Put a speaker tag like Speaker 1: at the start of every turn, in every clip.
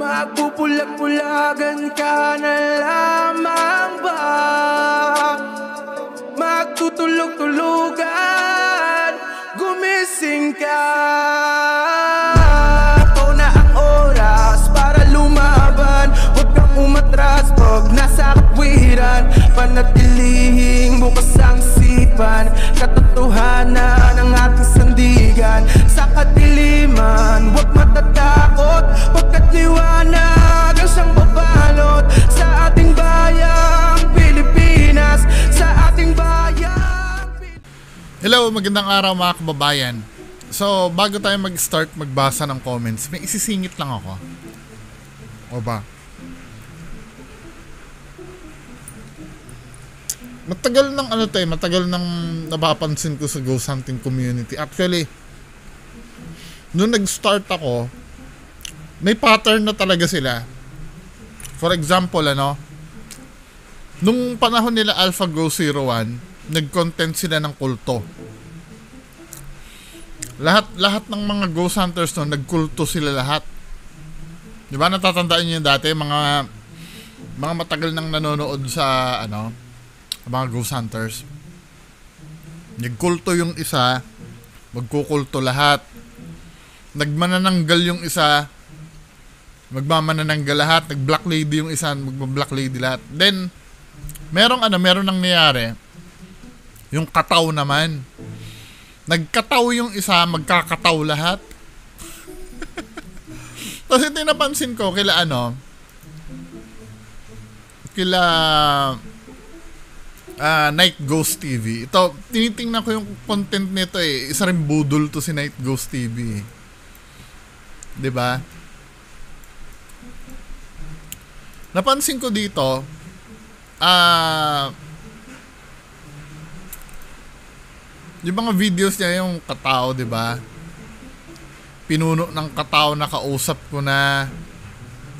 Speaker 1: Magpupulag-pulagan ka na lamang ba? Magtutulog-tulugan, gumising ka. Ito na ang oras para lumaban. Huwag kang umatras pag nasa katwiran. Panatilihing bukas ang isipan. Katotohanan ang ating sandigan. Sa kadiliman, huwag matatakot, pagkat liwanag ang siyang babalot sa ating bayang Pilipinas, sa ating bayang
Speaker 2: Hello, magandang araw mga kababayan. So, bago tayo mag-start magbasa ng comments, may isisingit lang ako. O ba? Matagal nang napapansin ko sa ghost hunting community. Actually, nung nag-start ako, may pattern na talaga sila. For example, nung panahon nila Alpha Ghost 01, nag-content sila ng kulto. Lahat ng mga ghost hunters noon, nagkulto sila lahat. Di ba natatandaan niyo yung dati, mga matagal nang nanonood sa mga ghost hunters. Nagkulto yung isa, magkukulto lahat. Nagmanananggal yung isa, magmamanananggal lahat. Nag-black lady yung isa, magba-black lady lahat. Then meron nang nangyari. Yung kataw naman. Nagkataw yung isa, magkakataw lahat. Tapos ito napansin ko kila Night Ghost TV. Ito, tinitingnan ko yung content nito eh. Isa rin budol to si Night Ghost TV. 'Di ba? Napansin ko dito, yung mga videos niya, yung katao, 'di ba? Pinuno ng katao, nakausap ko na,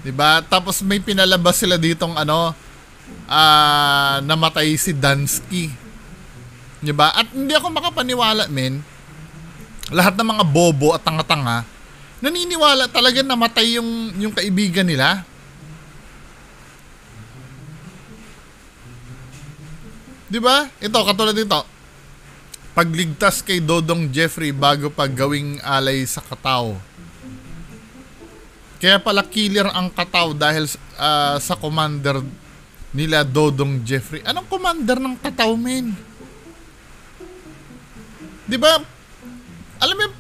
Speaker 2: 'di ba? Tapos may pinalabas sila ditong namatay si Dansky. 'Di ba? At hindi ako makapaniwala, men. Lahat ng mga bobo at tanga-tanga naniniwala talaga namatay yung kaibigan nila. 'Di ba? Ito, katulad dito. Pagligtas kay Dodong Jeffrey bago paggawing alay sa kataw. Kaya pala killer ang kataw dahil sa commander nila Dodong Jeffrey. Anong commander ng kataw, men? 'Di ba? Alam mo yung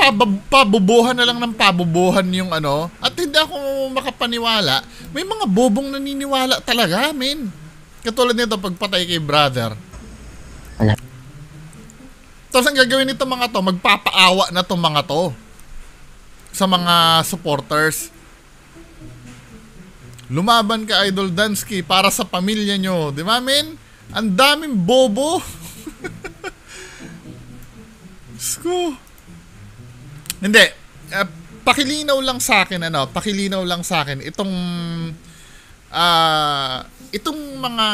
Speaker 2: pabubuhan na lang ng pabubuhan yung at hindi ako makapaniwala. May mga bobong naniniwala talaga, men. Katulad nito, pagpatay kay brother. Tapos ang gagawin nito mga to, magpapaawa na to mga to sa mga supporters. Lumaban ka, Idol Dansky, para sa pamilya nyo. Di ba, men? Ang daming bobo. Sko. Hindi. Pakilinaw lang sa akin, itong mga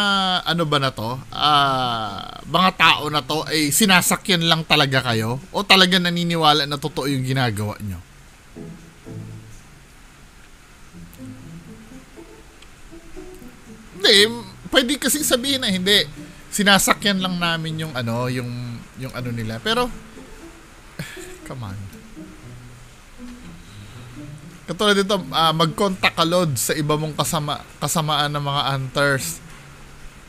Speaker 2: mga tao na to ay sinasakyan lang talaga kayo o talaga naniniwala na totoo yung ginagawa nyo? Hindi, pwede kasi sabihin na hindi, sinasakyan lang namin yung nila, pero come on. Katulad dito, mag-contact ka, Lod, sa iba mong kasamaan ng mga hunters.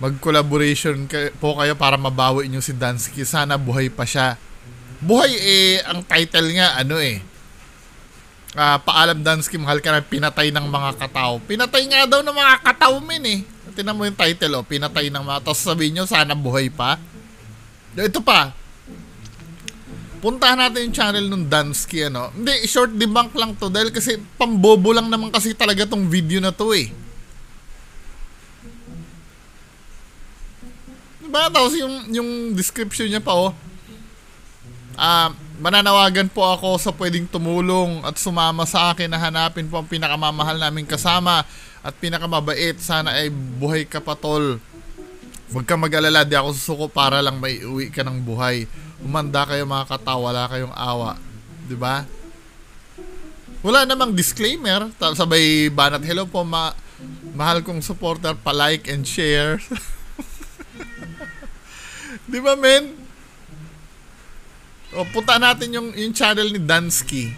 Speaker 2: Mag-collaboration po kayo para mabawi nyo si Dansky. Sana buhay pa siya. Buhay ang title nga, paalam Dansky, mahal ka na, pinatay ng mga kataw. Pinatay nga daw ng mga kataw, men eh. Tingnan mo yung title, pinatay ng mga, tapos sabihin nyo, sana buhay pa. Ito pa. Puntahan natin yung channel ng Dansky, Hindi, short debunk lang to dahil kasi pambobo lang naman kasi talaga tong video na to eh. Diba? Tapos yung description niya pa mananawagan po ako sa pwedeng tumulong at sumama sa akin na hanapin po ang pinakamamahal naming kasama at pinakamabait. Sana ay buhay ka pa, tol. Huwag ka mag-alala, di ako susuko para lang may uwi ka ng buhay. Umanda kayo mga kataw, wala kayong awa. Diba? Wala namang disclaimer. Sabay banat, hello po, mahal kong supporter, pa-like and share. Di ba, men? O, punta natin yung channel ni Dansky.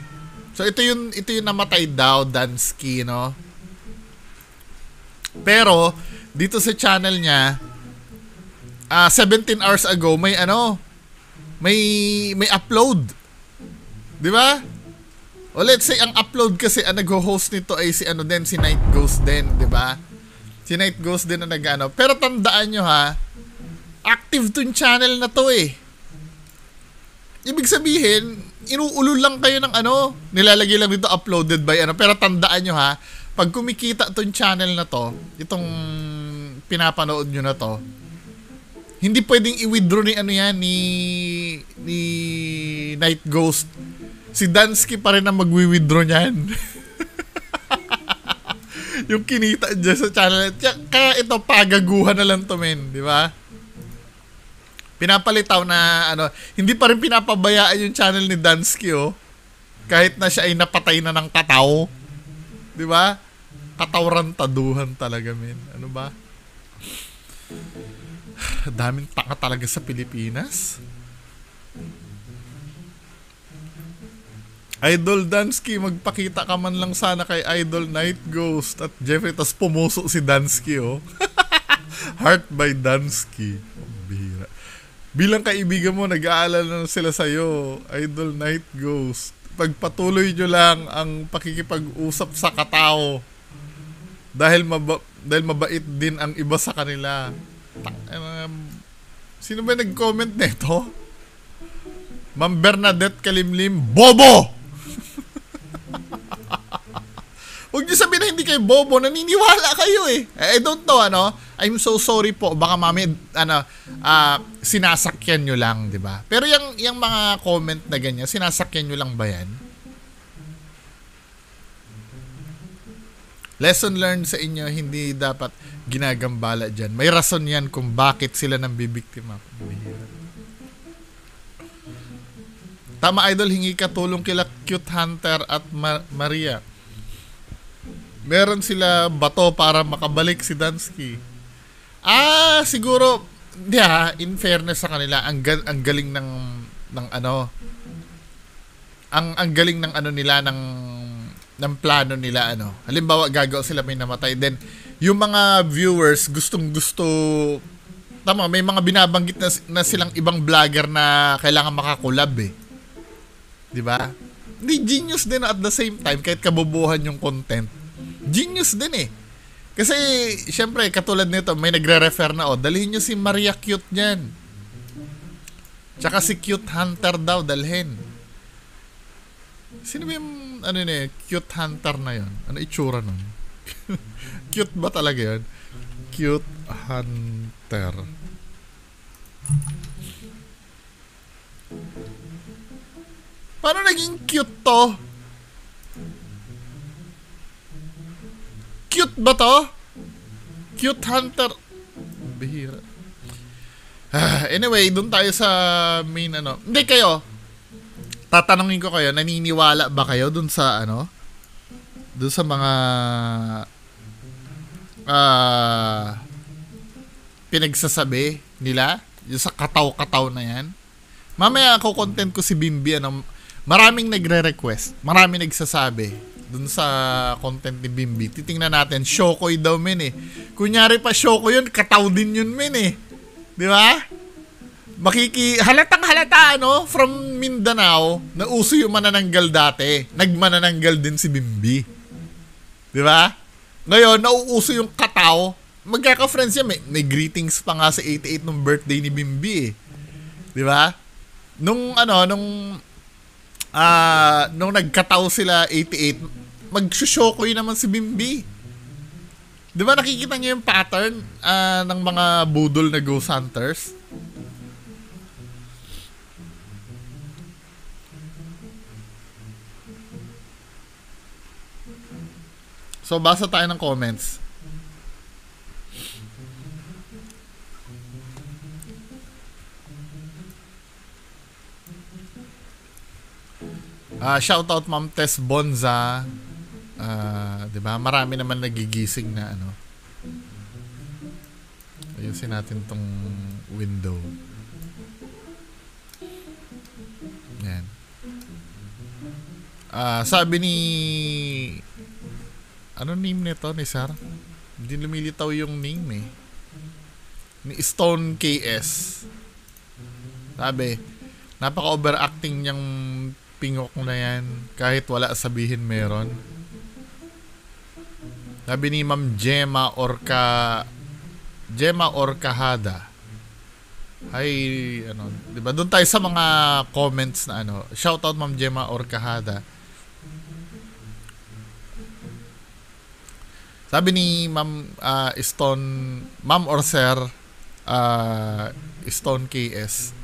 Speaker 2: So, ito yung namatay daw, Dansky, no? Pero, dito sa channel niya, 17 hours ago, may upload. Di ba? O let's say, ang upload kasi, ang nag-host nito ay si Night Ghost din, di ba? Si Night Ghost din na Pero tandaan nyo ha, active tong channel na to eh. Ibig sabihin, inuulol lang kayo ng nilalagay lang dito uploaded by Pero tandaan nyo ha, pag kumikita tong channel na to, itong pinapanood nyo na to, hindi pwedeng i-withdraw ni Night Ghost. Si Dansky pa rin ang magwi-withdraw niyan. Yung kinita dyan sa channel. Kaya ito, pagaguhan na lang to, men. Di ba? Pinapalitaw na, hindi pa rin pinapabayaan yung channel ni Dansky, oh. Kahit na siya ay napatay na ng kataw. Di ba? Katawrantaduhan talaga, men. Ano ba? Daming tanga talaga sa Pilipinas. Idol Dansky, magpakita ka man lang sana kay Idol Night Ghost at Jeffrey, tas pumuso si Dansky, oh. Heart by Dansky. Bihira. Bilang kaibigan mo, nag-aalala na sila sa'yo, Idol Night Ghost. Pagpatuloy nyo lang ang pakikipag-usap sa katao. Dahil mabait din ang iba sa kanila. Sino ba nag-comment nito? Ma'am Bernadette Kalimlim, Bobo! Huwag niyo sabihin na hindi kayo bobo, naniniwala kayo eh. I don't know, I'm so sorry po. Baka mami, sinasakyan nyo lang, di ba? Pero yung mga comment na ganyan, sinasakyan nyo lang ba yan? Lesson learned sa inyo, hindi dapat ginagambala dyan. May rason yan kung bakit sila nang bibiktima. Tama, Idol, hingi ka tulong kila Cute Hunter at Maria. Meron sila bato para makabalik si Dansky. Siguro, in fairness sa kanila, ang galing ng ang galing ng nila, ng plano nila, Halimbawa, gagawa sila, may namatay. Then, yung mga viewers, gustong-gusto, tama, may mga binabanggit na silang ibang vlogger na kailangan makakulab eh. Diba? Hindi, genius din at the same time, kahit kabubuhan yung content. Genius din eh. Kasi, syempre, katulad nito, may nagre-refer na, dalhin nyo si Maria Cute niyan. Tsaka si Cute Hunter daw, dalhin. Sino ba yung, Cute Hunter na yon? Ano itsura nun? Cute ba talaga yun? Cute Hunter. Paano naging cute to? Cute ba to? Cute Hunter. Bihira. Anyway, doon tayo sa main Hindi kayo. Tatanungin ko kayo, naniniwala ba kayo doon sa doon sa mga pinagsasabi nila? Yung sa kataw-kataw na yan? Mamaya ako content ko si Bimbi, maraming nagre-request, maraming nagsasabi dun sa content ni Bimbi. Titingnan natin, Shokoy daw, men eh. Kunyari pa Shoko yun, kataw din yun, men eh. Di ba? Halatang halata, from Mindanao, na uso yung manananggal dati. Nagmanananggal din si Bimbi. Di ba? Ngayon, nauuso yung kataw. Magkaka-friends yan, may greetings pa nga sa 88 nung birthday ni Bimbi eh. Di ba? Nung nagkataw sila 88, magsusyokoy naman si Bimbi. Di ba nakikita niyo yung pattern ng mga budol na ghost hunters? So, basa tayo ng comments. Shoutout Ma'am Tess Bonza. 'Di ba? Marami naman nagigising na ano. Ayusin natin tong window. Yan. Sabi ni ano name nito ni Sir? Hindi lumilitaw yung name eh. Ni Stone KS. Sabi, napaka-overacting niyang pingok na yan. Kahit wala sabihin meron. Sabi ni Ma'am Gemma Orcahada. Hi, ano, 'di ba? Doon tayo sa mga comments na ano. Shoutout Ma'am Gemma Orcahada. Sabi ni Ma'am Ma'am or Sir Stone KS.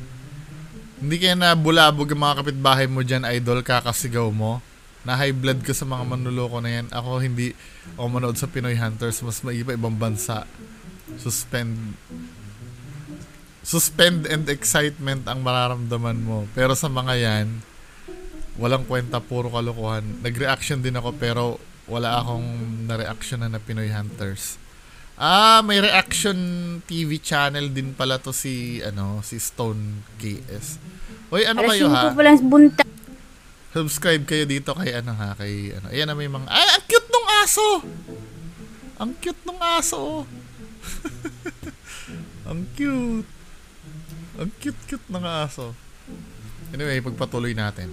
Speaker 2: Hindi kaya na bulabog ang mga kapitbahay mo dyan, idol, kakasigaw mo. Na high blood ka sa mga manluloko na yan. Ako hindi ako manood sa Pinoy Hunters. Mas maiba ibang bansa. Suspend and excitement ang mararamdaman mo. Pero sa mga yan, walang kwenta, puro kalokohan. Nag-reaction din ako pero wala akong na-reaction na Pinoy Hunters. May reaction TV channel din pala to si Stone KS. Hoy, ano kayo ha? Subscribe kayo dito kay ayan na may mga ang cute nung aso. Ang cute nung aso. Ang cute. Ang cute ng aso. Anyway, pagpatuloy natin.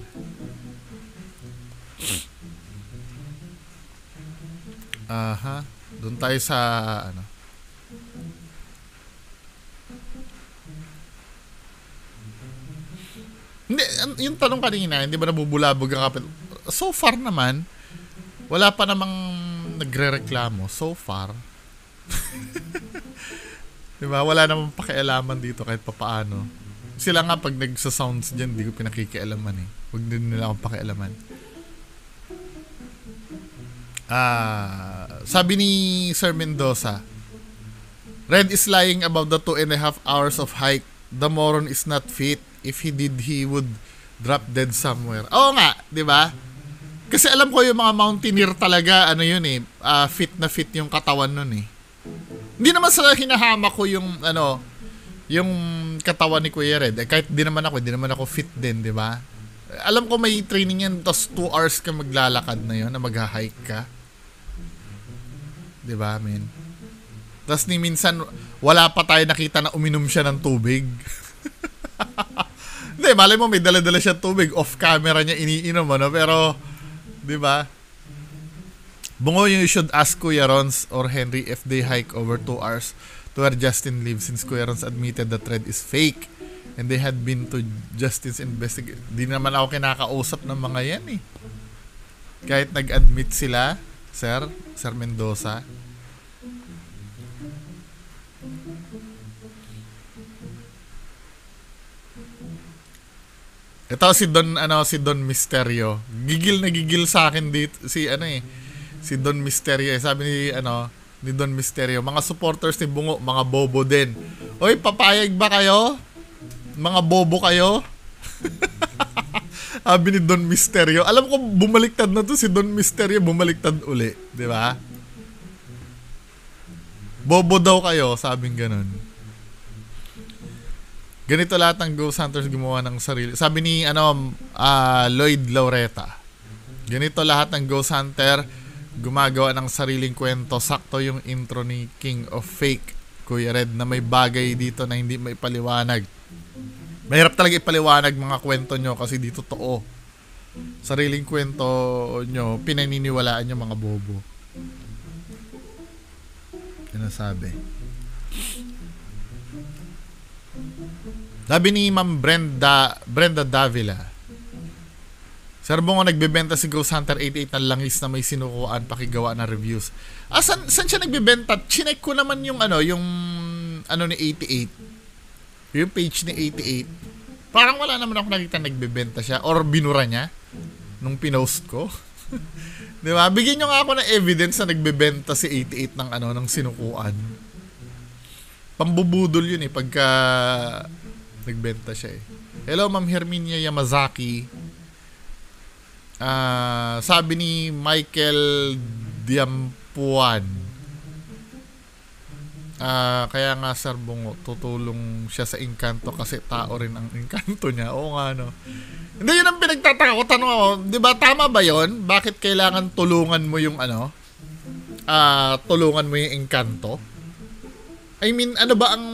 Speaker 2: Doon tayo sa Hindi, yung tanong kanina, hindi ba nabubulabog ang kapit? So far naman, wala pa namang nagre-reklamo. So far. Diba? Wala namang pakialaman dito kahit papaano. Sila nga pag nagsa-sounds dyan, hindi ko pinakikialaman eh. Huwag din nila akong pakialaman. Sabi ni Sir Mendoza, Red is lying about the 2.5 hours of hike. The moron is not fit. If he did, he would drop dead somewhere. Oo nga, di ba? Kasi alam ko yung mga mountaineer talaga, fit na fit yung katawan nun eh. Hindi naman sa hinahama ko yung, yung katawan ni Kuya Red. Kahit di naman ako fit din, di ba? Alam ko may training yan, tapos 2 hours ka maglalakad na yun, na mag-hike ka. Di ba, men? Tapos ni minsan, wala pa tayo nakita na uminom siya ng tubig. Hindi, malay mo may dala-dala siya tubig. Off camera niya iniinom, pero, di ba? Bungo, you should ask Kuya Rons or Henry if they hike over 2 hours to where Justin lives, since Kuya Rons admitted the thread is fake and they had been to Justin's investigation. Di naman ako kinakausap ng mga yan eh. Kahit nag-admit sila, Sir Mendoza. Ito si Don Misterio. Gigil na gigil sa akin dito si Don Misterio. Sabi ni Don Misterio, mga supporters ni Bungo, mga bobo din. Oy, papayag ba kayo? Mga bobo kayo? Sabi ni Don Misterio. Alam ko bumaliktad na to si Don Misterio, bumaliktad uli, di ba? Bobo daw kayo, sabing ganun. Ganito lahat ng Ghost Hunters gumawa ng sarili. Sabi ni Lloyd Laureta. Ganito lahat ng Ghost Hunter gumagawa ng sariling kwento. Sakto yung intro ni King of Fake, Kuya Red, na may bagay dito na hindi maipaliwanag. Mahirap talaga ipaliwanag mga kwento nyo kasi di totoo. Sariling kwento nyo, pinaniniwalaan nyo mga bobo. Yan ang sabi. Sabi ni Ma'am Brenda Davila, Sir Bungo, nagbebenta si Ghost Hunter 88 na langis na may sinukuan pakigawa na reviews. Saan siya nagbebenta? Chinek ko naman yung ni 88. Yung page ni 88. Parang wala naman ako nakita nagbebenta siya or binura niya nung pinost ko. Di ba? Bigyan nyo nga ako ng evidence na nagbebenta si 88 ng sinukuan. Pambubudol yun pagka nagbenta siya Hello, Ma'am Herminia Yamazaki. Sabi ni Michael Diampuan, kaya nga Sir Bungo, tutulong siya sa Encanto kasi tao rin ang Encanto niya. Oo nga, no? Hindi, yun ang pinagtataka ko. Tanong ako, di ba tama ba yun? Bakit kailangan tulungan mo yung tulungan mo yung Encanto? I mean, ano ba ang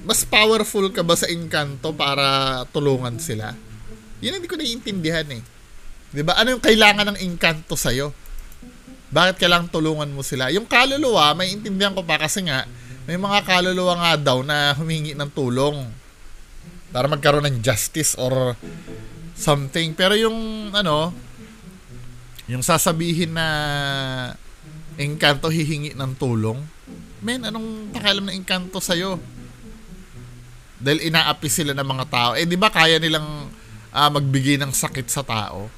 Speaker 2: mas powerful ka ba sa Encanto para tulungan sila? Yun hindi ko naiintindihan eh. Di ba? Ano yung kailangan ng Encanto sa'yo? Bakit kailangan tulungan mo sila? Yung kaluluwa, may intindihan ko pa kasi nga, may mga kaluluwa nga daw na humingi ng tulong para magkaroon ng justice or something. Pero yung yung sasabihin na Encanto hihingi ng tulong, men, anong pakialam ng Encanto sa'yo? Dahil inaapi sila ng mga tao. Eh, di ba kaya nilang magbigay ng sakit sa tao?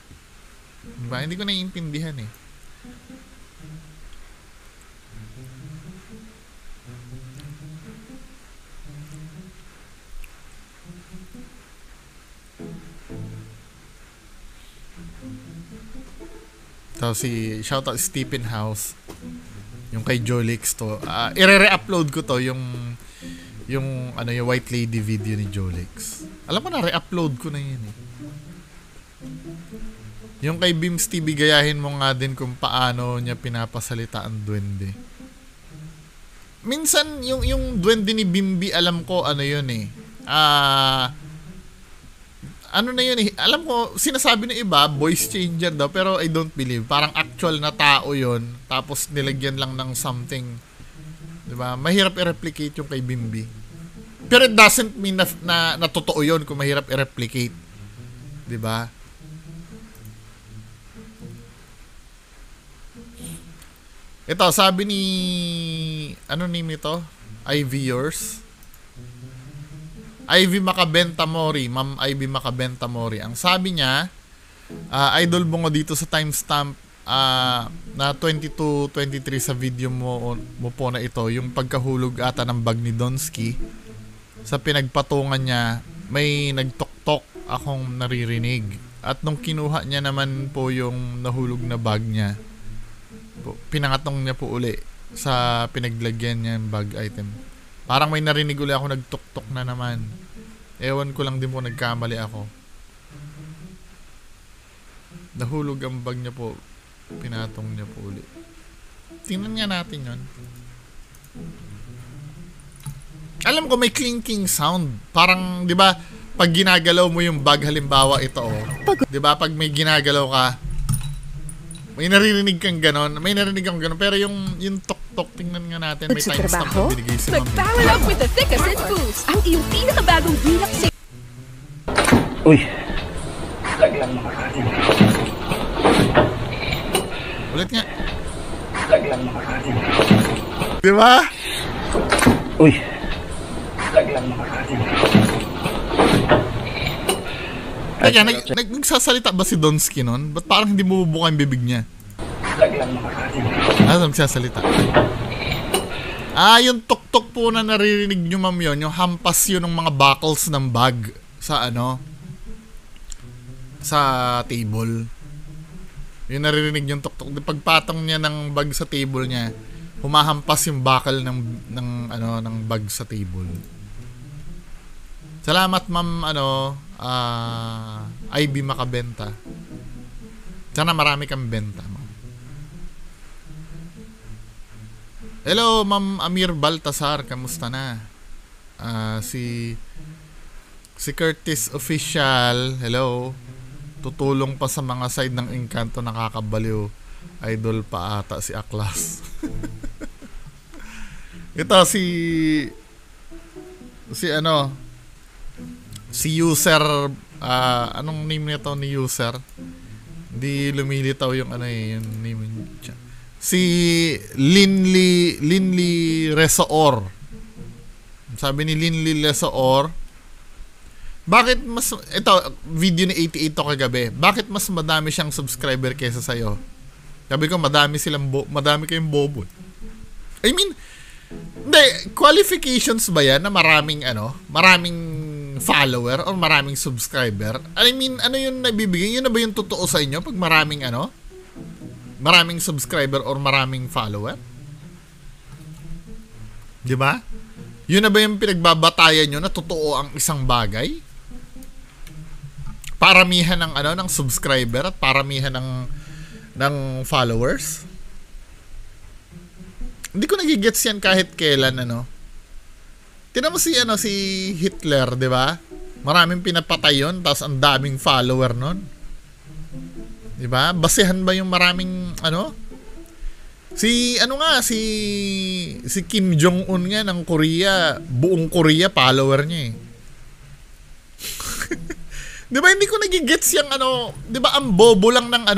Speaker 2: Diba? Hindi ko naiintindihan eh. So, shoutout Stephen House, yung kay Jolix to. I-re-upload ko to yung White Lady video ni Jolix. Alam mo na, re-upload ko na yun eh. Yung kay Bims TV, gayahin mo nga din kung paano niya pinapasalita ang duwende. Minsan, yung duwende ni Bimbi, alam ko, yun eh. Ano na yun eh. Alam ko, sinasabi ng iba, voice changer daw, pero I don't believe. Parang actual na tao yun, tapos nilagyan lang ng something. Diba? Mahirap i-replicate yung kay Bimbi. Pero it doesn't mean na totoo yun kung mahirap i-replicate. Diba? Ito, sabi ni ano name ito? Ivy yours? Ivy Macabenta Mori, Ma'am Ivy Macabenta Mori. Ang sabi niya, idol bungo dito sa timestamp na 22:23 sa video mo po na ito, yung pagkahulog ata ng bag ni Donsky. Sa pinagpatungan niya, may nagtok-tok akong naririnig. At nung kinuha niya naman po yung nahulog na bag niya, pinangatong niya po uli sa pinaglagyan niya yung bag item. Parang may narinig uli ako, nagtok-tok na naman. Ewan ko lang din po, nagkamali ako. Nahulog ang bag niya po, pinatong niya po uli. Tingnan nga natin yun. Alam ko may clinking sound. Parang, di ba, pag ginagalaw mo yung bag, halimbawa ito, di ba, pag may ginagalaw ka, may naririnig kang ganon. May narinig kang ganon. Pero yung tok-tok, tingnan nga natin. May timestamp na binigay si Mami.
Speaker 3: Mag-power up with the thickest boost. Ang iyong pinakabagong Relax.
Speaker 4: Uy. Laglang makakasin.
Speaker 2: Ulit nga.
Speaker 4: Laglang makakasin.
Speaker 2: Diba?
Speaker 4: Uy. Laglang makakasin.
Speaker 2: Kaya, nagsasalita ba si Donsky nun? Ba't parang hindi bububuka yung bibig niya?
Speaker 4: Laglang makakasin.
Speaker 2: Nagsasalita. Yung tok-tok po na naririnig nyo, ma'am, yun, yung hampas yun ng mga buckles ng bag sa sa table. Yung naririnig yung tok-tok. Pagpatong niya ng bag sa table niya, humahampas yung buckle ng bag sa table. Salamat, ma'am, Ivy Macabenta. Sana marami kang benta, ma'am. Hello, Ma'am Amir Baltasar, kamusta na? Si Curtis Official, hello. Tutulong pa sa mga side ng Encanto, nakakabaliw. Idol pa ata si Aklas. Ito si user, anong name nito ni user? Hindi lumilitaw yung yung name niya. Si Linley Resoor. Sabi ni Linley Resoor, bakit mas, ito, video ni 88 to kagabi, bakit mas madami siyang subscriber kaysa sa'yo? Sabi ko, madami kayong bobo. I mean, hindi, qualifications ba yan na maraming follower or maraming subscriber? I mean, ano yung nabibigay? Yun na ba yung totoo sa inyo pag maraming maraming subscriber or maraming follower? Di ba? Yun na ba yung pinagbabatayan nyo na totoo ang isang bagay? Paramihan ng ng subscriber at paramihan ng followers? Hindi ko nagigets yan kahit kailan Tingnan mo si Hitler, 'di ba? Maraming pinapatay 'yon, tapos ang daming follower nun. 'Di ba? Basehan ba yung maraming Si Kim Jong-un nga ng Korea, buong Korea follower niya eh. 'Di ba hindi ko nagigets yung 'di ba ang bobo lang ng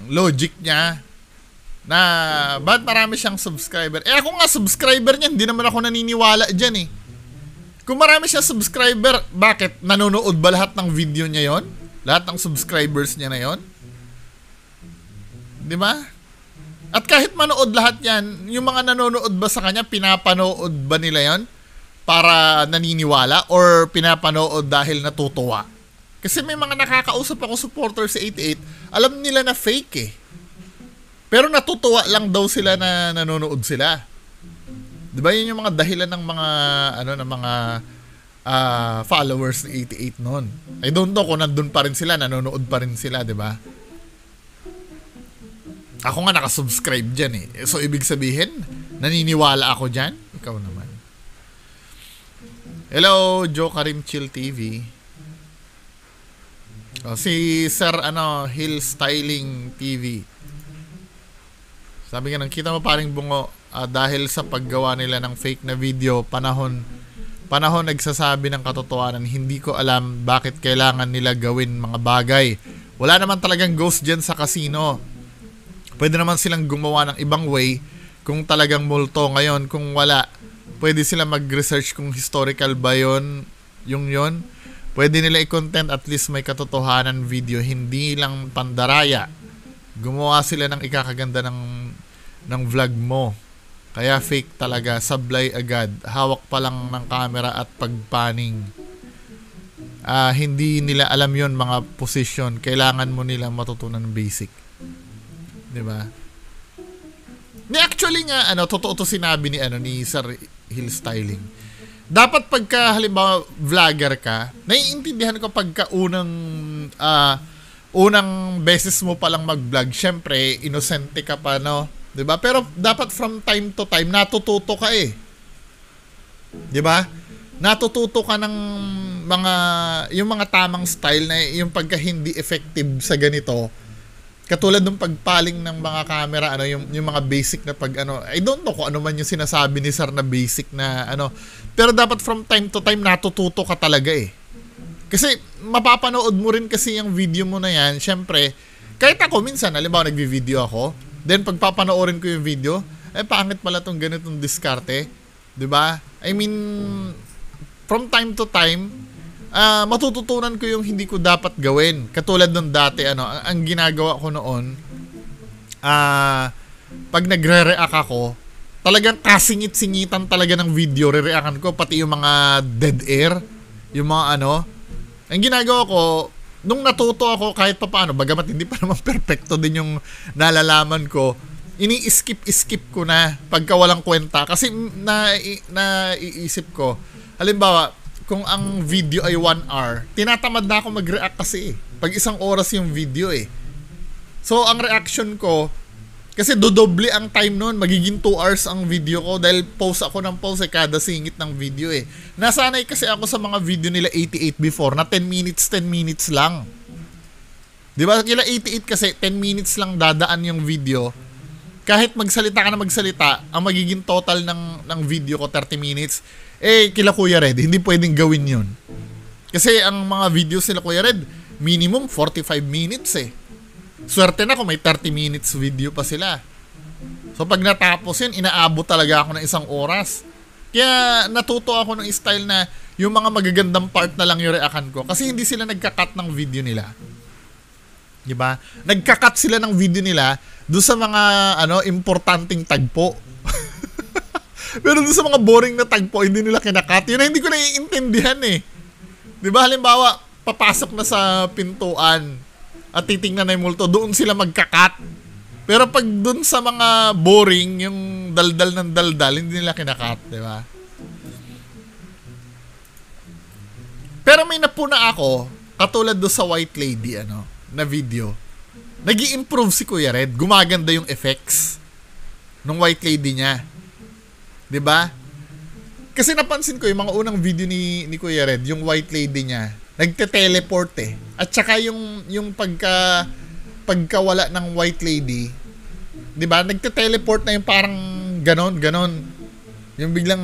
Speaker 2: logic niya. Na ba't marami siyang subscriber? Ako nga subscriber niya, hindi naman ako naniniwala dyan eh. Kung marami siyang subscriber, bakit? Nanonood ba lahat ng video niya yon? Lahat ng subscribers niya na yon? Di ba? At kahit manood lahat yan, yung mga nanonood ba sa kanya, pinapanood ba nila yon para naniniwala or pinapanood dahil natutuwa? Kasi may mga nakakausap ako supporter sa 88, alam nila na fake eh. Pero natutuwa lang daw sila na nanonood sila. 'Di ba? Yun yung mga dahilan ng mga followers ni 88 noon. I don't know kung nandun pa rin sila, nanonood pa rin sila, 'di ba? Ako nga nakasubscribe diyan eh. So ibig sabihin, naniniwala ako diyan? Ikaw naman. Hello, Joe Karim Chill TV. Si Sir Hill Styling TV. Sabi nga, kita mo paring bungo, dahil sa paggawa nila ng fake na video, panahon nagsasabi ng katotohanan, hindi ko alam bakit kailangan nila gawin mga bagay. Wala naman talagang ghost dyan sa casino. Pwede naman silang gumawa ng ibang way kung talagang multo. Ngayon, kung wala, pwede sila mag-research kung historical ba yun. Pwede nila i-content at least may katotohanan video, hindi lang pandaraya. Gumawa sila ng ikakaganda ng vlog mo. Kaya fake talaga, sablay agad. Hawak pa lang ng camera at pagpaning. Hindi nila alam yon mga position. Kailangan mo nilang matutunan ng basic. 'Di ba? Actually nga totoo to sinabi ni Sir Hill Styling. Dapat pagka halimbawa vlogger ka, naiintindihan ko pagka unang beses mo palang mag-vlog, syempre, inosente ka pa, 'di ba? Pero dapat from time to time, natututo ka eh. 'Di ba? Natututo ka ng yung mga tamang style na yung pagka hindi effective sa ganito. Katulad ng pagpaling ng mga camera, yung mga basic na I don't know kung ano man yung sinasabi ni Sir na basic na Pero dapat from time to time, natututo ka talaga eh. Kasi mapapanood mo rin kasi yung video mo na yan. Siyempre, kahit ako minsan, halimbawa nagvi-video ako, then pagpapanoorin ko yung video, pangit pala tong ganitong diskarte. 'Di ba? I mean, from time to time, matututunan ko yung hindi ko dapat gawin. Katulad nung dati, ang ginagawa ko noon, pag nagre-react ako, talagang kasingit-singitan talaga ng video, re-reactan ko, pati yung mga dead air, yung mga ang ginagawa ko, nung natuto ako kahit pa paano, bagamat hindi pa naman perfecto din yung nalalaman ko, ini-skip ko na pagka walang kwenta. Kasi naiisip ko, halimbawa, kung ang video ay 1 hour, tinatamad na ako mag-react kasi pag 1 oras yung video eh. So, ang reaction ko, kasi dodoble ang time noon, magiging 2 hours ang video ko dahil pause ako ng pause kada singit ng video eh. Nasanay kasi ako sa mga video nila 88 before na 10 minutes lang. Di ba? Kila 88 kasi 10 minutes lang dadaan yung video. Kahit magsalita ka na magsalita, ang magiging total ng video ko 30 minutes. Kila Kuya Red, hindi pwedeng gawin yun. Kasi ang mga videos nila Kuya Red, minimum 45 minutes eh. Swerte na kung may 30 minutes video pa sila. So pag natapos yun, inaabot talaga ako ng 1 oras. Kaya natuto ako ng style na yung mga magagandang part na lang yung reaction ko. Kasi hindi sila nagka-cut ng video nila. Diba? Nagka-cut sila ng video nila doon sa mga importanteng tagpo. Pero doon sa mga boring na tagpo, hindi nila kinakat. Yun na hindi ko naiintindihan eh. Di ba, halimbawa, papasok na sa pintuan at titingnan na yung multo, doon sila magkakat. Pero pag doon sa mga boring, yung daldal ng daldal, hindi nila kinakat, di ba? Pero may napuna ako, katulad doon sa White Lady, na video. Nag-i-improve si Kuya Red. Gumaganda yung effects ng White Lady niya. 'Di ba? Kasi napansin ko yung mga unang video ni Kuya Red, yung White Lady niya, nagte-teleport eh. At saka yung pagkawala ng White Lady, 'di ba? Nagte-teleport na yung parang ganon. Yung biglang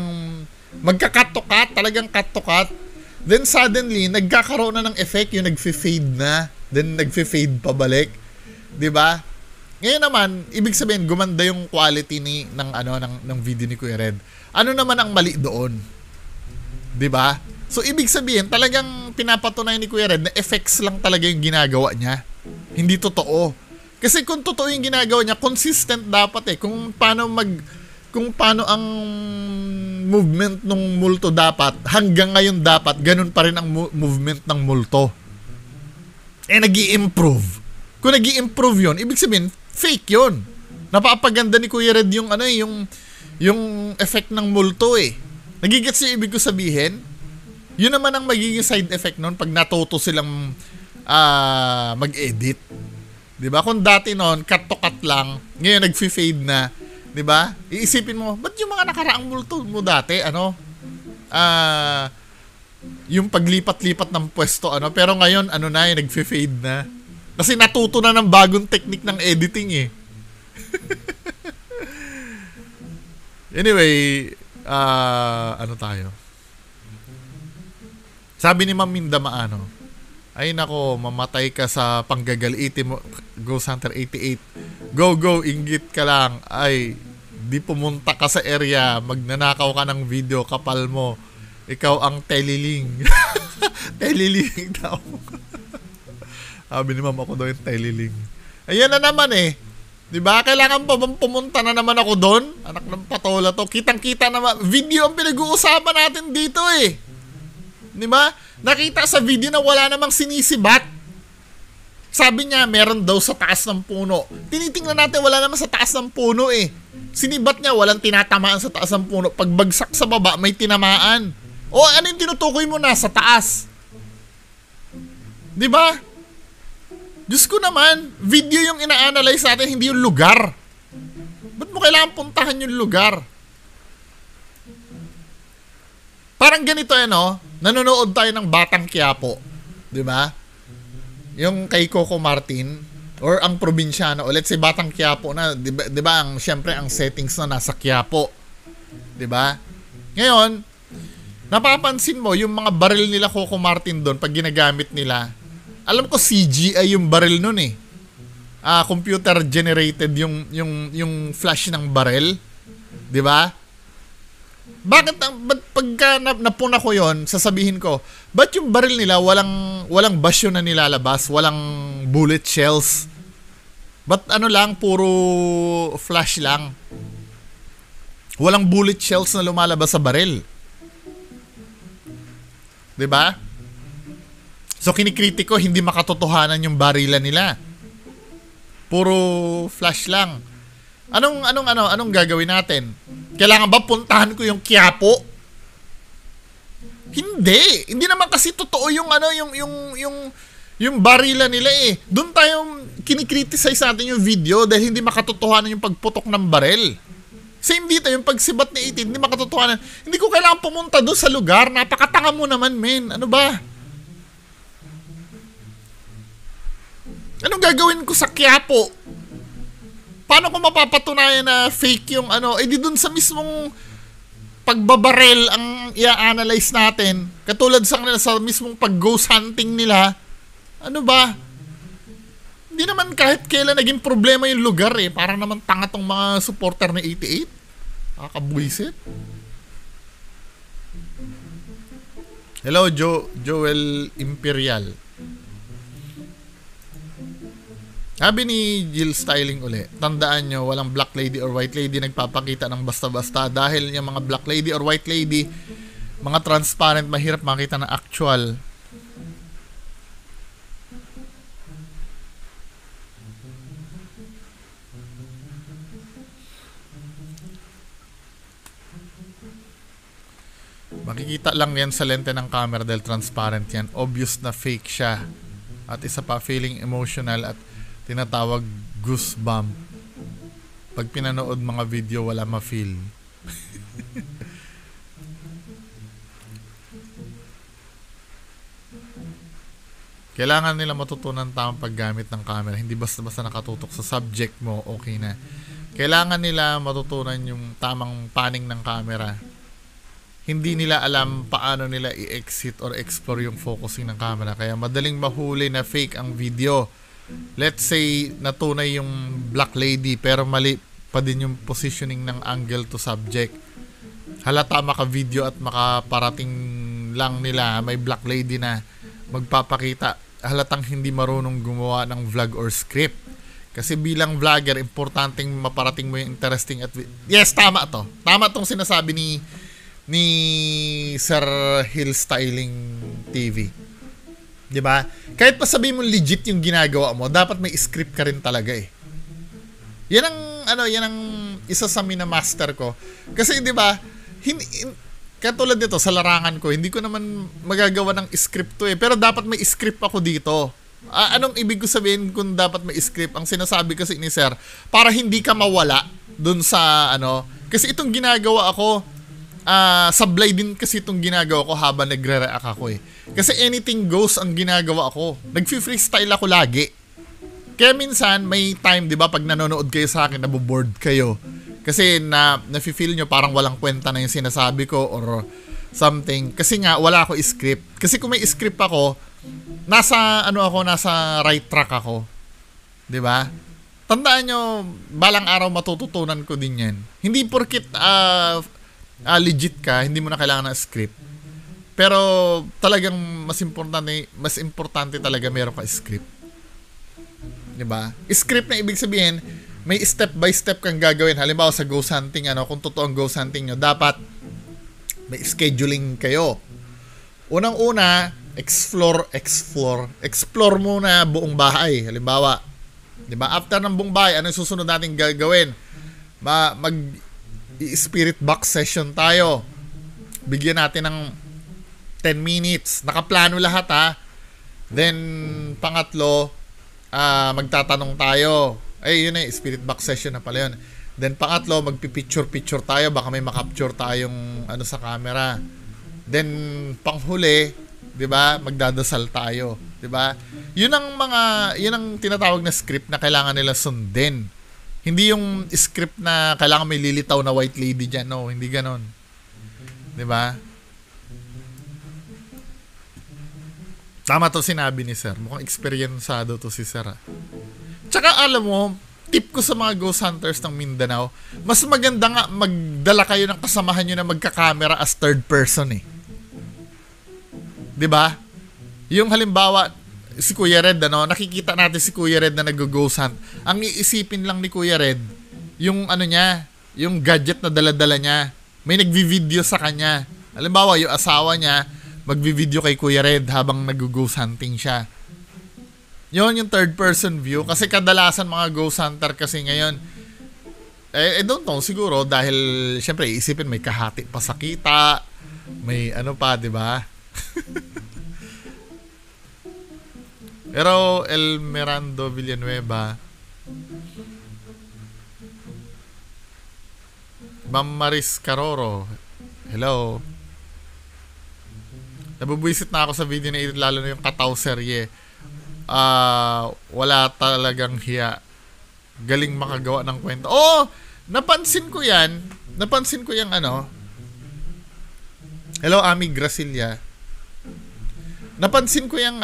Speaker 2: magka-cut to cut, talagang cut to cut. Then suddenly, nagkakaroon na ng effect, yung nagfe-fade na. Then nagfe-fade pabalik. 'Di ba? Ngayon naman, ibig sabihin gumanda yung quality ng video ni Kuya Red. Ano naman ang mali doon? 'Di ba? So ibig sabihin, talagang pinapatunayan ni Kuya Red na effects lang talaga yung ginagawa niya. Hindi totoo. Kasi kung totoo yung ginagawa niya, consistent dapat eh. Kung paano ang movement ng multo dapat, hanggang ngayon dapat ganun pa rin ang movement ng multo. Nag-i-improve. Kung nag-i-improve yun, ibig sabihin, fake yun. Napapaganda ni Kuya Red yung effect ng multo eh. Nagigets yung ibig ko sabihin? Yun naman ang magiging side effect nun pag natuto silang mag-edit. Diba? Kung dati nun, cut to cut lang, ngayon nag-fade na. Diba? Iisipin mo, ba't yung mga nakaraang multo mo dati, yung paglipat-lipat ng pwesto, pero ngayon, nag-fade na. Kasi natuto na ng bagong technique ng editing eh. Anyway, tayo? Sabi ni Ma'am Minda Maano, ay nako, mamatay ka sa panggagalitin mo, Ghost Hunter 88. Go, inggit ka lang. Ay, di pumunta ka sa area, magnanakaw ka ng video, kapal mo. Ikaw ang teliling. Teliling daw. Sabi ni Ma'am, ako daw yung teliling. Ayan na naman eh. Diba? Kailangan pa bang pumunta na naman ako doon? Anak ng patola to. Kitang-kita naman. Video ang pinag-uusapan natin dito eh. Diba? Nakita sa video na wala namang sinisibat. Sabi niya, meron daw sa taas ng puno. Tinitingnan natin, wala naman sa taas ng puno eh. Sinibat niya, walang tinatamaan sa taas ng puno. Pagbagsak sa baba, may tinamaan. O ano yung tinutukoy mo na sa taas? Diba? Diyos ko naman, video yung ina-analyze natin, hindi yung lugar. Ba't mo kailangan puntahan yung lugar? Parang ganito nanonood tayo ng Batang Quiapo. Diba? Yung kay Coco Martin, or ang probinsyano, o let's say Batang Quiapo na, diba, syempre ang settings na nasa Quiapo. Diba? Ngayon, napapansin mo, yung mga baril nila Coco Martin doon, pag ginagamit nila, alam ko CGI yung baril nun eh. Computer generated yung flash ng baril. 'Di ba? Ba't pagka napuna ko yon, sasabihin ko, ba't yung baril nila walang basyo na nilalabas, walang bullet shells? Ba't lang, puro flash lang? Walang bullet shells na lumalabas sa baril. 'Di ba? So kinikritiko, hindi makatotohanan yung barilan nila. Puro flash lang. Anong gagawin natin? Kailangan ba puntahan ko yung Quiapo? Hindi. Hindi naman kasi totoo yung barilan nila eh. Doon tayo kinikriticize natin yung video dahil hindi makatotohanan yung pagputok ng baril. Same dito, yung pagsibat ni 18, hindi makatotohanan. Hindi ko kailangan pumunta doon sa lugar. Napakatanga mo naman, men. Ano ba? Anong gagawin ko sa Quiapo? Paano ko mapapatunayan na fake yung di dun sa mismong pagbabarel ang i-analyze natin. Katulad sa mismong pag-ghost hunting nila. Ano ba? Hindi naman kahit kailan naging problema yung lugar eh. Parang naman tanga tong mga supporter na 88. Kakabwisit. Hello, Joel Imperial. Sabi ni Jill Styling uli, tandaan nyo, walang black lady or white lady nagpapakita ng basta-basta dahil yung mga black lady or white lady, mga transparent, mahirap makita ng actual. Makikita lang yan sa lente ng camera dahil transparent yan. Obvious na fake siya. At isa pa, feeling emotional at tinatawag goosebump. Pag pinanood mga video, wala ma-feel. Kailangan nila matutunan tamang paggamit ng camera. Hindi basta-basta nakatutok sa subject mo, okay na. Kailangan nila matutunan yung tamang panning ng camera. Hindi nila alam paano nila i-exit or explore yung focusing ng camera. Kaya madaling mahuli na fake ang video. Let's say, natunay yung black lady pero mali pa din yung positioning ng angle to subject. Halata maka-video at makaparating lang nila may black lady na magpapakita. Halatang hindi marunong gumawa ng vlog or script. Kasi bilang vlogger, importanteng maparating mo yung interesting at... Yes, tama to. Tama tong sinasabi ni Sir Hill Styling TV. 'Di ba? Kahit pa sabihin mo legit yung ginagawa mo, dapat may script ka rin talaga eh. Yan ang isa sa minamaster ko. Kasi 'di ba, katulad nito sa larangan ko, hindi ko naman magagawa ng script to eh, pero dapat may script ako dito. Anong ibig ko sabihin kung dapat may script? Ang sinasabi kasi ni Sir, para hindi ka mawala dun sa kasi itong ginagawa ako, sablay din kasi itong ginagawa ko habang nagre-react ako eh. Kasi anything goes ang ginagawa ko. Nag-freestyle ako lagi. Kaya minsan may time, 'di ba, pag nanonood kayo sa akin, naboboard kayo. Kasi nafi-feel nyo parang walang kwenta na yung sinasabi ko or something. Kasi nga wala ako script. Kasi kung may script ako, nasa right track ako. 'Di ba? Tandaan nyo, balang araw matututunan ko din 'yan. Hindi porkit legit ka, hindi mo na kailangan ng script. Pero talagang mas importante talaga meron ka script. 'Di ba? Script na ibig sabihin, may step by step kang gagawin. Halimbawa sa ghost hunting, kung totoong ghost hunting nyo, dapat may scheduling kayo. Unang-una, explore muna buong bahay. Halimbawa, 'di ba? After ng buong bahay, ano yung susunod nating gagawin? Spirit box session tayo. Bigyan natin ng 10 minutes. Nakaplano lahat ha. Then, pangatlo, magtatanong tayo. Ay, yun eh, spirit box session na pala yun. Then, pangatlo, magpipicture-picture tayo. Baka may makapture tayong sa camera. Then, panghuli, di ba, magdadasal tayo. Di ba? Yun ang tinatawag na script na kailangan nila sundin. Hindi yung script na kailangan may lilitaw na white lady dyan. No, hindi ganon. 'Di ba? Tama to sinabi ni Sir. Mukhang eksperyensado to si Sir. Tsaka alam mo, tip ko sa mga ghost hunters ng Mindanao, mas maganda nga magdala kayo ng kasamahan nyo na magka-camera as third person eh. 'Di ba? Yung halimbawa, si Kuya Red, nakikita natin si Kuya Red na nag-ghost hunt. Ang iisipin lang ni Kuya Red, yung niya, yung gadget na dala-dala niya. May nagvi-video sa kanya. Halimbawa, yung asawa niya, magvi-video kay Kuya Red habang nag-ghost hunting siya. Yun yung third person view. Kasi kadalasan mga ghost hunter kasi ngayon, I don't know, siguro dahil, syempre, iisipin may kahati pa sa kita, may pa, di ba? Pero El Mirando Villanueva, Ma'am Maris Caroro, hello. Nabubwisit na ako sa video na ito, lalo na yung Kataw serye. Wala talagang hiya. Galing makagawa ng kwento. Oh, napansin ko yan. Napansin ko yung Hello, Ami Gracilia. Napansin ko yung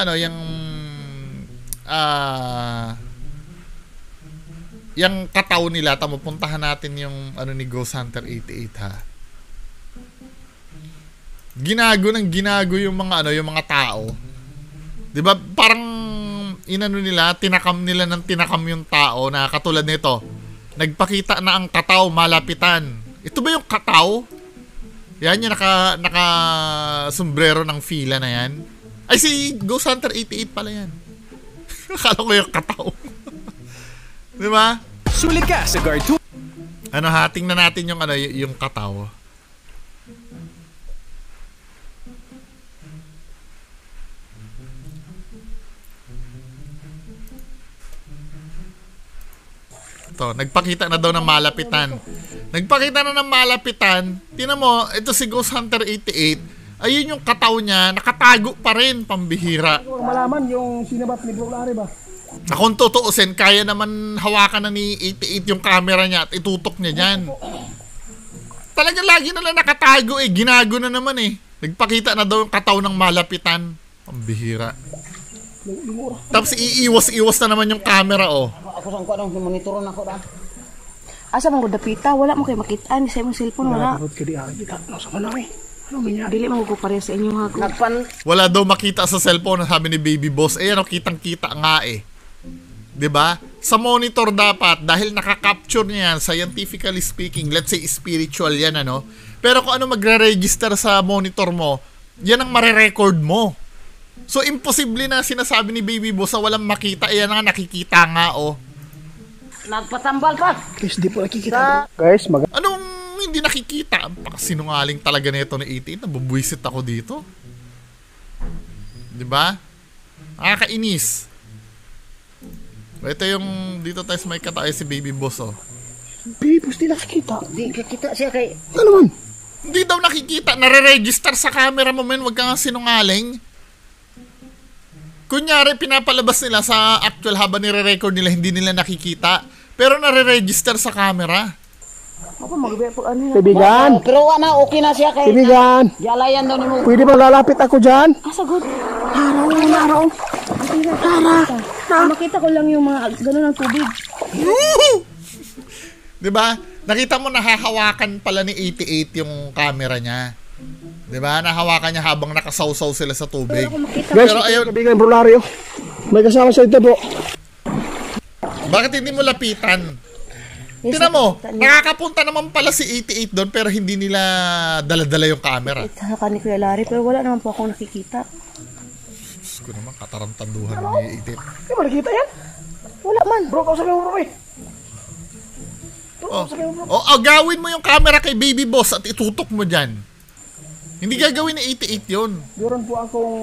Speaker 2: yung Kataw nila. Tamo, puntahan natin yung ni Ghost Hunter 88 ha. Ginago yung mga yung mga tao. 'Di ba? Parang inano nila, tinakam nila ng tinakam yung tao na katulad nito. Nagpakita na ang kataw malapitan. Ito ba yung kataw? Yan yung naka sombrero ng fila na yan. Ay, si Ghost Hunter 88 pala yan. Akala ko yung kataw. Di ba?
Speaker 1: Sulit ka sa guard 2.
Speaker 2: Ano ha, tingnan natin yung yung kataw. To, nagpakita na daw ng malapitan. Nagpakita na ng malapitan. Tingnan mo, ito si Ghost Hunter 88. Ayun yung kataw niya, nakatago pa rin, pambihira.
Speaker 5: Malaman yung sinabat ni Bro Larry ba?
Speaker 2: Na kung tutuusin, kaya naman hawakan na ni 88 yung camera niya at itutok niya dyan. Talaga lagi na lang nakatago eh, ginago na naman eh. Nagpakita na daw yung kataw ng malapitan. Pambihira. Tapos iiwas-iwas na naman yung camera oh.
Speaker 5: Ako sang ko anong monitoron ako da.
Speaker 6: Asa man ko dapita, wala mo kay makitaan sa imong cellphone wala.
Speaker 5: Nakakot ka di ari kita. No sa manami. Ano niya?
Speaker 6: Dili man ko pareha sa inyong hago.
Speaker 2: Wala daw makita sa cellphone, sabi ni Baby Boss. Eh ano, kitang-kita nga eh. 'Di ba? Sa monitor dapat dahil nakaka-capture niya yan, scientifically speaking, let's say spiritual yan ano. Pero kung ano magre-register sa monitor mo, yan ang mare-record mo. So imposible na sinasabi ni Baby Boss na walang makita. Ayan nga, nakikita nga oh.
Speaker 6: Nagpatambal pa.
Speaker 5: Guys, di po nakikita. Guys,
Speaker 2: Anong hindi nakikita? Ang pakasinungaling talaga nito ni 88. Nabubwisit ako dito. 'Di ba? Nakakainis. Ito yung dito tayo sa may kataay si Baby Boss oh.
Speaker 5: Baby Boss di nakikita.
Speaker 6: Di kita siya kay
Speaker 5: Ano naman?
Speaker 2: Hindi daw nakikita. Nare-register sa camera mo men. Huwag kang sinungaling. Kunyari, pinapalabas nila sa actual habang nire-record nila, hindi nila nakikita. Pero nare-register sa camera.
Speaker 6: Ako magbe po ano.
Speaker 5: Kaibigan.
Speaker 6: Pero ana okay na siya kay.
Speaker 5: Kaibigan.
Speaker 6: Yalayan daw nimo.
Speaker 5: Pwede ba lalapit ako dyan?
Speaker 6: Asa good. Araw. Makita ko lang yung mga ganun ng tubig.
Speaker 2: Diba? Nakita mo nahahawakan pala ni 88 yung camera niya. Diba? Nahawakan niya habang nakasawsaw sila sa tubig.
Speaker 5: Guys,
Speaker 2: Pero ayaw,
Speaker 5: kaibigan Bro Larry oh. May kasama siya dito bro.
Speaker 2: bakit hindi mo lapitan? Tingnan mo, nakakapunta naman pala si 88 doon pero hindi nila dala-dala yung camera.
Speaker 6: Sa kanil Kuya Larry pero wala naman po akong nakikita.
Speaker 2: Diyos ko naman, katarantaduhan ni 88.
Speaker 5: Di ba nakikita yan?
Speaker 6: Wala man.
Speaker 5: Bro, kausapin mo bro eh.
Speaker 2: Agawin mo yung camera kay Baby Boss at itutok mo dyan. Hindi gagawin ni 88 yun.
Speaker 5: Meron po akong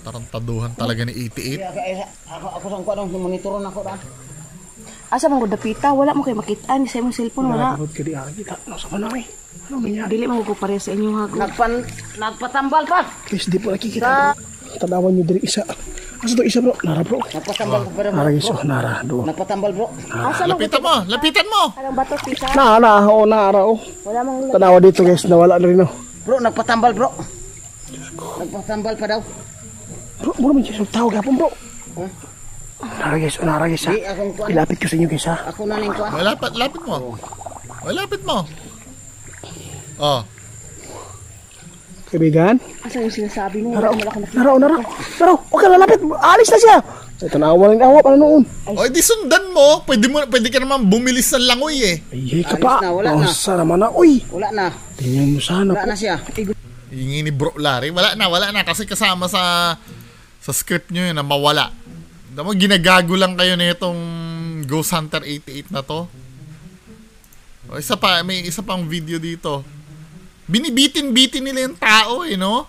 Speaker 2: Tarantaduhan talaga ni 88.
Speaker 5: ako sang ko anong monitoron ako da.
Speaker 6: Asa man ko dapita, wala mo kay makitaan sa imong cellphone wala.
Speaker 5: Nakakot ka di ari kita. No sa manami. Ano niya?
Speaker 6: Dili man ko pareha sa inyong hago.
Speaker 5: Nagpatambal pa. Guys, di po nakikita. Tanawan niyo diri isa. Asa to isa bro? Nara bro.
Speaker 6: Nagpatambal ko pero.
Speaker 5: Nara guys, nara do.
Speaker 6: Nagpatambal bro.
Speaker 2: Ah, lapitan mo.
Speaker 6: Kanang bato pisa.
Speaker 5: Nara oh.
Speaker 6: Wala mang
Speaker 5: Tanawa dito guys, nawala na rin oh.
Speaker 6: bro, nagpatambal bro. Nagpatambal pa daw.
Speaker 5: Bro, mo naman siya tawag hapon bro. Nara guys ha. Ilapit ko sa inyo guys ha.
Speaker 6: Ako na ning kuan.
Speaker 2: Lapit mo. Lapit mo. Oh.
Speaker 5: Kaibigan.
Speaker 6: Asa yung sinasabi mo?
Speaker 5: Nara.
Speaker 6: Wala ka nakikita.
Speaker 5: Nara. Okay, lalapit. Alis na siya. Sa tanawa ng awa pa noon.
Speaker 2: O, di sundan mo. Pwede ka naman bumilis ng langoy eh.
Speaker 5: Ay, ka pa.
Speaker 6: Wala na.
Speaker 5: Sana naman na. Uy.
Speaker 6: Wala na.
Speaker 5: Tingnan mo sana
Speaker 6: Wala
Speaker 5: po.
Speaker 6: na siya.
Speaker 2: Hingi ni Bro Larry. Wala na. Kasi kasama sa script nyo yun na mawala. Damo, ginagago lang kayo na itong Ghost Hunter 88 na to. O, may isa pang video dito. Binibitin-bitin nila yung tao eh, no?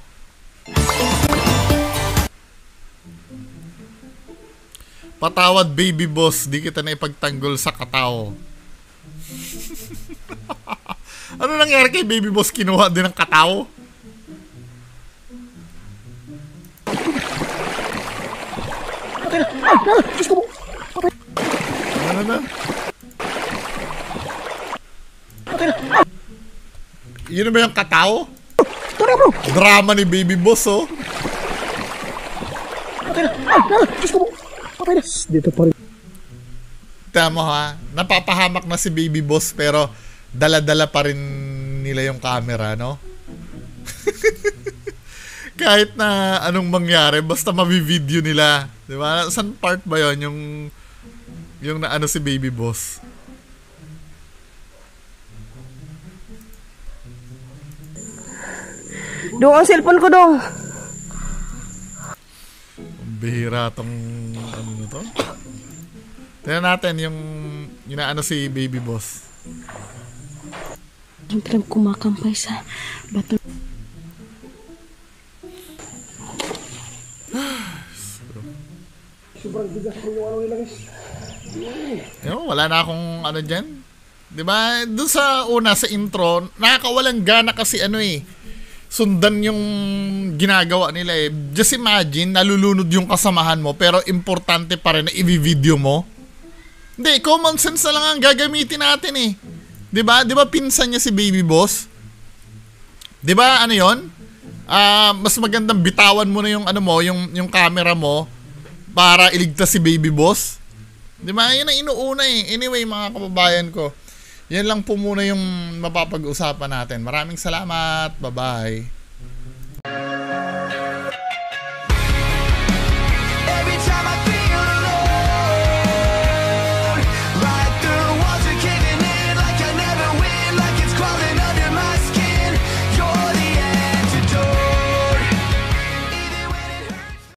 Speaker 2: Patawad Baby Boss, di kita na ipagtanggol sa kataw. Ano nangyari kay Baby Boss? Kinuha din ng kataw? Ano na? Yun na ba yung kataw?
Speaker 5: Tara bro.
Speaker 2: Drama ni Baby Boss, oh.
Speaker 5: Dito pa rin.
Speaker 2: Tama ha, napapahamak na si Baby Boss pero dala-dala pa rin nila yung camera, no? kahit na anong mangyari, basta mabivideo nila. Di ba? Saan part ba yon yung na ano si Baby Boss?
Speaker 6: Dong, ang cellphone ko, Dong.
Speaker 2: Bihira tong ano na to. Tingnan natin yung inaano si Baby Boss.
Speaker 6: Yung talang kumakampay sa bato.
Speaker 5: Sobrang bigas po yung ano nila guys.
Speaker 2: Wala na akong ano dyan. Diba? Doon sa una, sa intro, nakakawalang gana kasi ano eh. Sundan yung ginagawa nila eh. Just imagine, nalulunod yung kasamahan mo, pero importante pa rin na i-video mo. Hindi, common sense na lang ang gagamitin natin eh. Diba? Diba pinsan niya si Baby Boss? Diba ano yon? Mas magandang bitawan mo na yung ano mo, yung camera mo para iligtas si Baby Boss. Diba? Yan ang inuuna eh. Anyway, mga kababayan ko, yan lang po muna yung mapapag-usapan natin. Maraming salamat. Bye-bye.